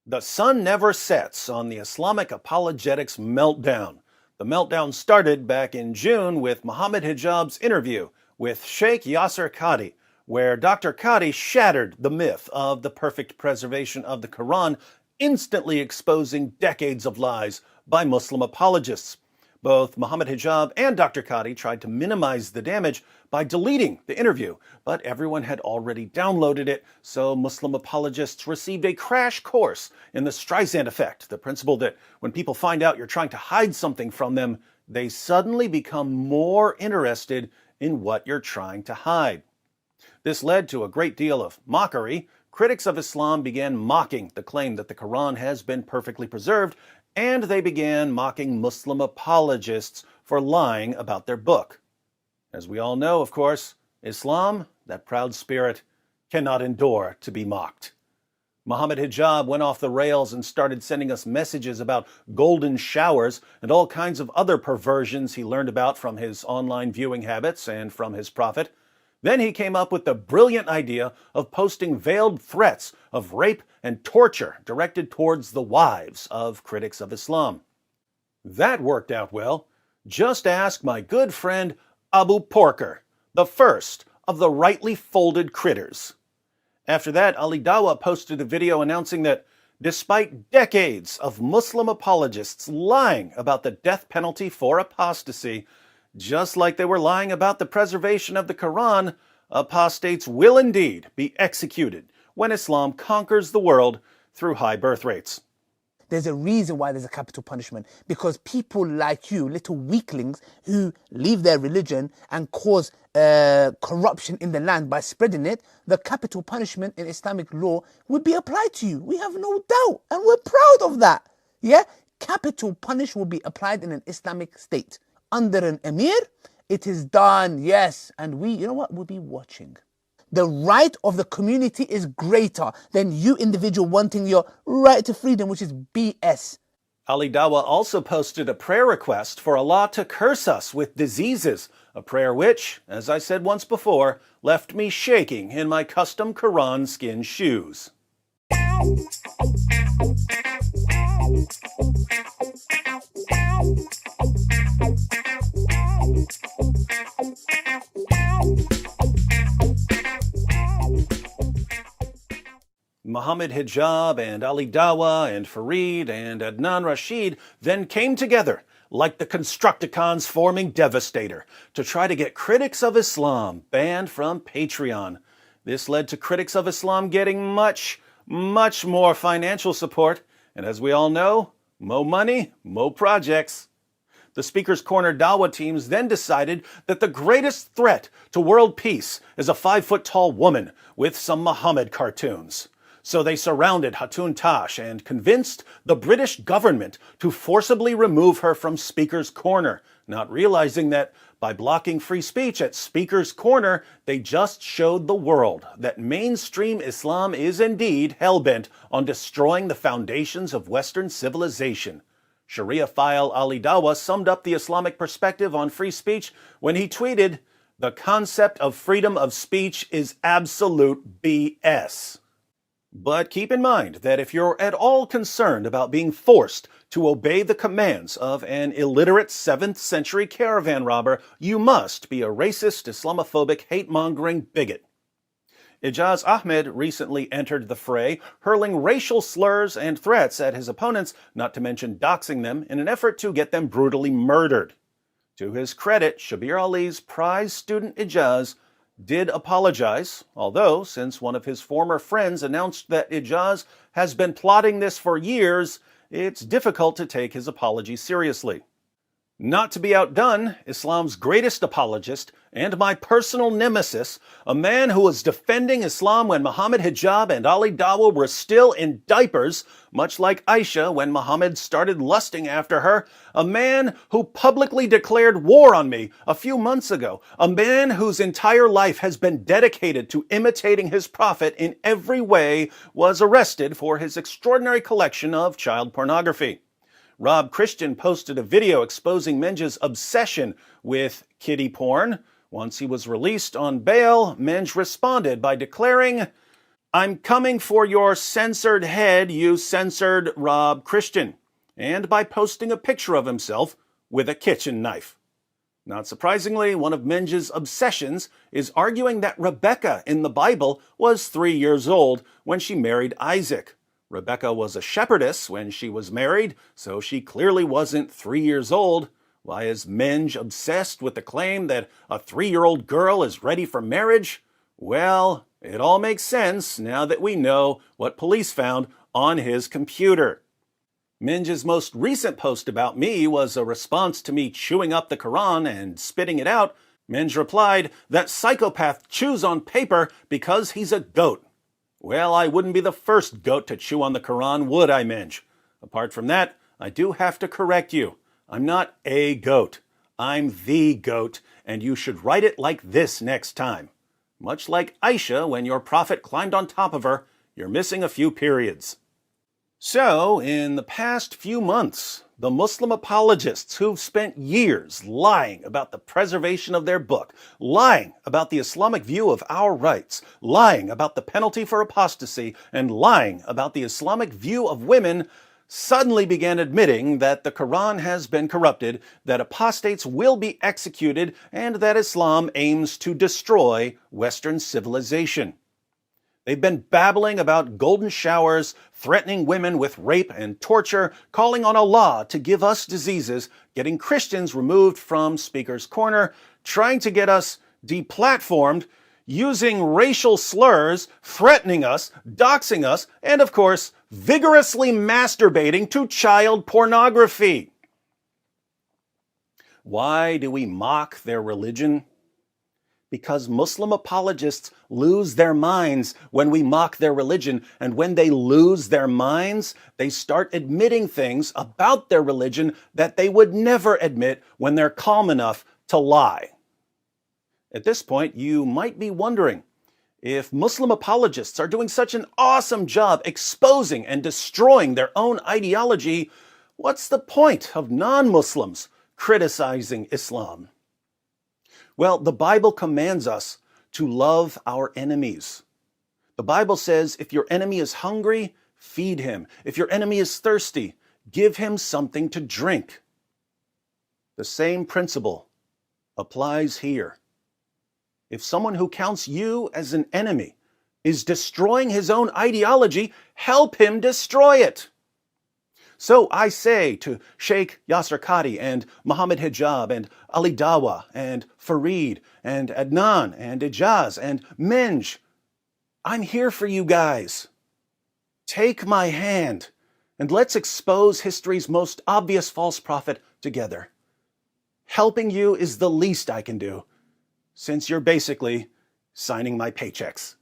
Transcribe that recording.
The sun never sets on the Islamic apologetics meltdown. The meltdown started back in June with Muhammad Hijab's interview with Sheikh Yasser Qadhi, where Dr. Qadhi shattered the myth of the perfect preservation of the Quran, instantly exposing decades of lies by Muslim apologists. Both Muhammad Hijab and Dr. Qadhi tried to minimize the damage by deleting the interview, but everyone had already downloaded it, so Muslim apologists received a crash course in the Streisand effect, the principle that when people find out you're trying to hide something from them, they suddenly become more interested in what you're trying to hide. This led to a great deal of mockery. Critics of Islam began mocking the claim that the Quran has been perfectly preserved, and they began mocking Muslim apologists for lying about their book. As we all know, of course, Islam, that proud spirit, cannot endure to be mocked. Muhammad Hijab went off the rails and started sending us messages about golden showers and all kinds of other perversions he learned about from his online viewing habits and from his prophet. Then he came up with the brilliant idea of posting veiled threats of rape and torture directed towards the wives of critics of Islam. That worked out well. Just ask my good friend Abu Porker, the first of the rightly folded critters. After that, Ali Dawah posted a video announcing that despite decades of Muslim apologists lying about the death penalty for apostasy, just like they were lying about the preservation of the Quran, apostates will indeed be executed when Islam conquers the world through high birth rates. There's a reason why there's a capital punishment, because people like you, little weaklings who leave their religion and cause corruption in the land by spreading it, the capital punishment in Islamic law would be applied to you. We have no doubt, and we're proud of that. Yeah, capital punishment will be applied in an Islamic state. Under an emir, it is done, yes, and we, you know what, we'll be watching. The right of the community is greater than you individual wanting your right to freedom, which is BS. Ali Dawah also posted a prayer request for Allah to curse us with diseases, a prayer which, as I said once before, left me shaking in my custom Quran skin shoes. Muhammad Hijab and Ali Dawah and Fareed and Adnan Rashid then came together like the Constructicons forming Devastator to try to get critics of Islam banned from Patreon. This led to critics of Islam getting much more financial support, and as we all know, mo money, mo projects. The Speaker's Corner Dawah teams then decided that the greatest threat to world peace is a 5-foot-tall woman with some Muhammad cartoons. So they surrounded Hatun Tash and convinced the British government to forcibly remove her from Speaker's Corner, not realizing that by blocking free speech at Speaker's Corner, they just showed the world that mainstream Islam is indeed hell-bent on destroying the foundations of Western civilization. Sharia-phile Ali Dawah summed up the Islamic perspective on free speech when he tweeted, "The concept of freedom of speech is absolute BS." But keep in mind that if you're at all concerned about being forced to obey the commands of an illiterate 7th century caravan robber, you must be a racist, Islamophobic, hate-mongering bigot. Ijaz Ahmed recently entered the fray, hurling racial slurs and threats at his opponents, not to mention doxing them, in an effort to get them brutally murdered. To his credit, Shabir Ali's prize student Ijaz did apologize, although since one of his former friends announced that Ijaz has been plotting this for years, it's difficult to take his apology seriously. Not to be outdone, Islam's greatest apologist and my personal nemesis, a man who was defending Islam when Muhammad Hijab and Ali Dawah were still in diapers, much like Aisha when Muhammad started lusting after her, a man who publicly declared war on me a few months ago, a man whose entire life has been dedicated to imitating his prophet in every way, was arrested for his extraordinary collection of child pornography. Rob Christian posted a video exposing Menge's obsession with kiddie porn. Once he was released on bail, Menge responded by declaring, I'm coming for your censored head, you censored Rob Christian, and by posting a picture of himself with a kitchen knife. Not surprisingly, one of Menge's obsessions is arguing that Rebecca in the Bible was 3 years old when she married Isaac. Rebecca was a shepherdess when she was married, so she clearly wasn't 3 years old. Why is Menge obsessed with the claim that a 3-year-old girl is ready for marriage? Well, it all makes sense now that we know what police found on his computer. Menge's most recent post about me was a response to me chewing up the Quran and spitting it out. Menge replied that psychopath chews on paper because he's a goat. Well, I wouldn't be the first goat to chew on the Quran, would I, Menge? Apart from that, I do have to correct you. I'm not a goat. I'm the goat, and you should write it like this next time. Much like Aisha when your prophet climbed on top of her, you're missing a few periods. So, in the past few months, the Muslim apologists who've spent years lying about the preservation of their book, lying about the Islamic view of our rights, lying about the penalty for apostasy, and lying about the Islamic view of women, suddenly began admitting that the Quran has been corrupted, that apostates will be executed, and that Islam aims to destroy Western civilization. They've been babbling about golden showers, threatening women with rape and torture, calling on Allah to give us diseases, getting Christians removed from Speaker's Corner, trying to get us deplatformed, using racial slurs, threatening us, doxing us, and of course, vigorously masturbating to child pornography. Why do we mock their religion? Because Muslim apologists lose their minds when we mock their religion, and when they lose their minds, they start admitting things about their religion that they would never admit when they're calm enough to lie. At this point, you might be wondering, if Muslim apologists are doing such an awesome job exposing and destroying their own ideology, what's the point of non-Muslims criticizing Islam? Well, the Bible commands us to love our enemies. The Bible says if your enemy is hungry, feed him. If your enemy is thirsty, give him something to drink. The same principle applies here. If someone who counts you as an enemy is destroying his own ideology, help him destroy it. So I say to Sheikh Yasser Qadi and Muhammad Hijab and Ali Dawa and Fareed and Adnan and Ijaz and Menge, I'm here for you guys. Take my hand and let's expose history's most obvious false prophet together. Helping you is the least I can do, since you're basically signing my paychecks.